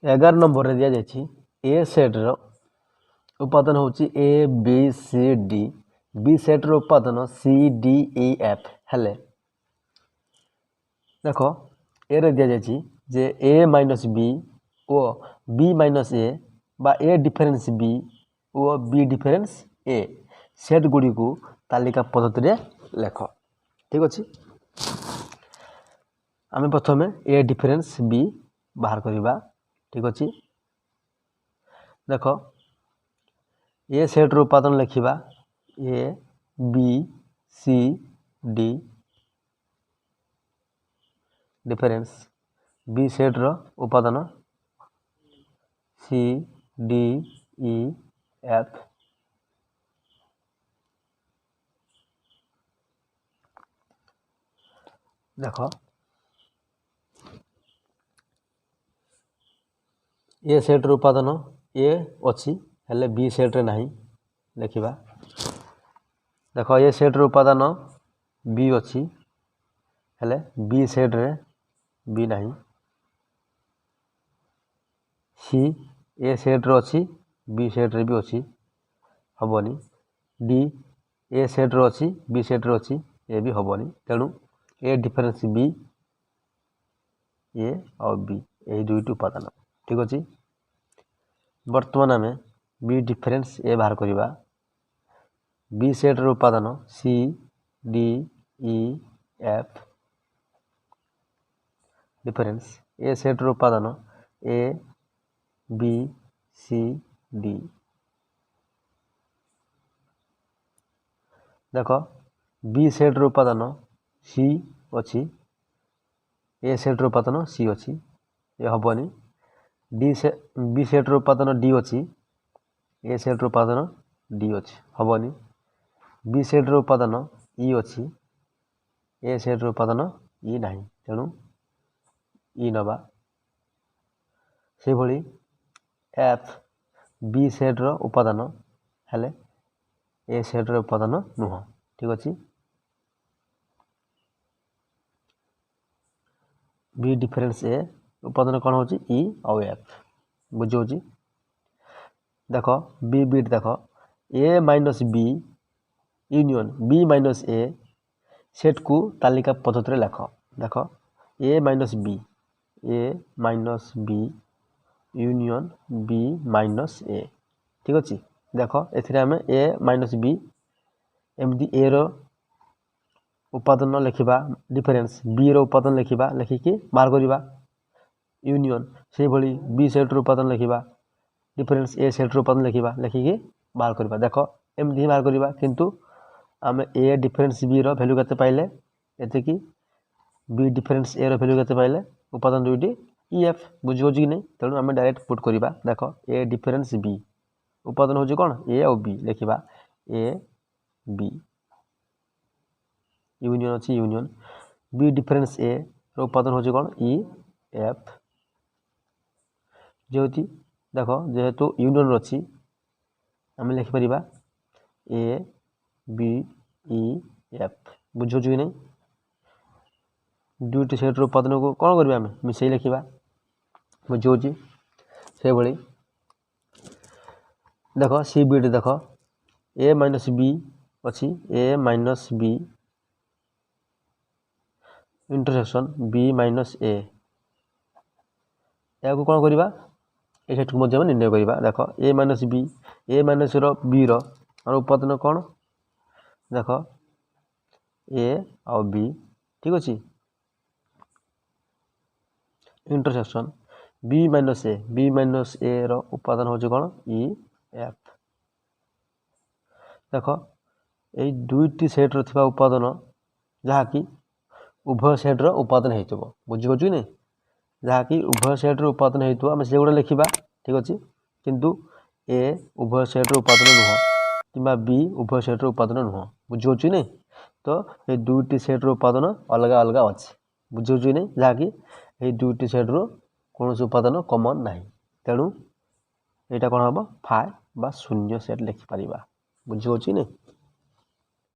11 number रे दिया जायछि ए set रो उपादान होछि A B C D B set रो उपादान सी डी ई एफ हेले देखो ए रे दिया जायछि जे ए माइनस बी ओ बी माइनस ए बा ए डिफरेंस बी ओ बी डिफरेंस ए सेट गुडी को तालिका पद्धति रे लेख ठीक अछि आमे प्रथमे ए डिफरेंस बी बाहर करिबा ठीक अछि देखो ए सेट रो उपादान लिखिबा A B C D difference B set रो उपादान सी डी ई एफ देखो ए सेट रो उपादान ए अछि हेले बी सेट रे नाही लिखिबा देखो ए सेट रो उपादान बी अछि हेले बी सेट रे बी नाही सी ए सेट रो अछि बी सेट रे भी अछि हबनी डी ए सेट रो अछि बी सेट रो अछि ए भी हबनी तेनु ए डिफरेंस बी ए और बी ए दुईटी उपादान ठीक अछि वर्तमान आमे बी डिफरेंस ए बाहर करिबा बी सेट रो उपादान C D E F difference A set रो उपादान ए बी सी डी देखो बी सेट रो उपादान सी अछि ए सेट रो उपादान सी अछि ए हबनी डी से बी सेट रो उपादान डी अछि ए सेट रो उपादान डी अछि हबनी बी सेट रो उपादान ई अछि ए सेट रो उपादान ई नाही तेनु ई नबा से भली एफ बी सेट रो उपादान हेले ए सेट रो उपादान नुह ठीक अछि बी डिफरेंस ए उपादान कोन होची ई और एफ बुझो जी देखो बी बीट देखो A minus B union B minus A set को तालिका पद्धति रे लेख देखो A minus B union B minus A ठीक अछि देखो एथिरे हमें ए माइनस बी एमडी ए रो उपादान लिखिबा डिफरेंस बी रो उपादान लिखिबा लिखिकी मार करिबा यूनियन से भली बी सेट रो उपादान लिखिबा डिफरेंस ए सेट रो उपादान लिखिबा लिखिकी मार करिबा देखो एमडी मार करिबा किंतु आमे ए डिफरेंस बी रो वैल्यू केते पाइले एते की बी डिफरेंस ए रो वैल्यू केते पाइले उपादान दुईटी ई एफ बुझियो जी नै तेनु आमे डायरेक्ट पुट करिबा देखो ए डिफरेंस बी उपादान होजी कोन ए और बी लिखिबा ए बी यूनियन अछि यूनियन बी डिफरेंस ए रो उपादान होजी कोन ई एफ जेउति देखो जेहेतु यूनियन अछि आमे लिखि परिबा ए बी ई एफ बुझो जी नै दुईटी सेट रो उपादान को कोन करबा आमे मिसै लिखिबा बुझो जी से भली देखो सी बीट देखो ए माइनस बी अछि A minus B intersection B minus A या को कोन करबा ए सेट को मध्य में निर्णय करबा देखो ए माइनस रो बी रो और उपादान कोन देखो ए और बी ठीक अछि इंटरसेक्शन बी माइनस ए रो उपादान होजे कोन ई एफ देखो ए दुईटी सेट रो थिबा उपादान जहा कि उभय सेट रो उपादान हेतबो बुझियो जी नै जहा कि उभय सेट रो उपादान हेतु हम से गुडा लिखिबा ठीक अछि किंतु ए उभय सेट रो उपादान नुह किबा बी उभय सेट रो उपादान नुह बुझियो जी नै तो ए दुईटी सेट रो उपादान अलग अलग अछि बुझियो जी नै जहा कि ए दुईटी सेट रो कोनोस उपादान कॉमन नाही तेनु एटा कोन हबो फाइ बा शून्य सेट लिखि परिबा बुझियो जी नै।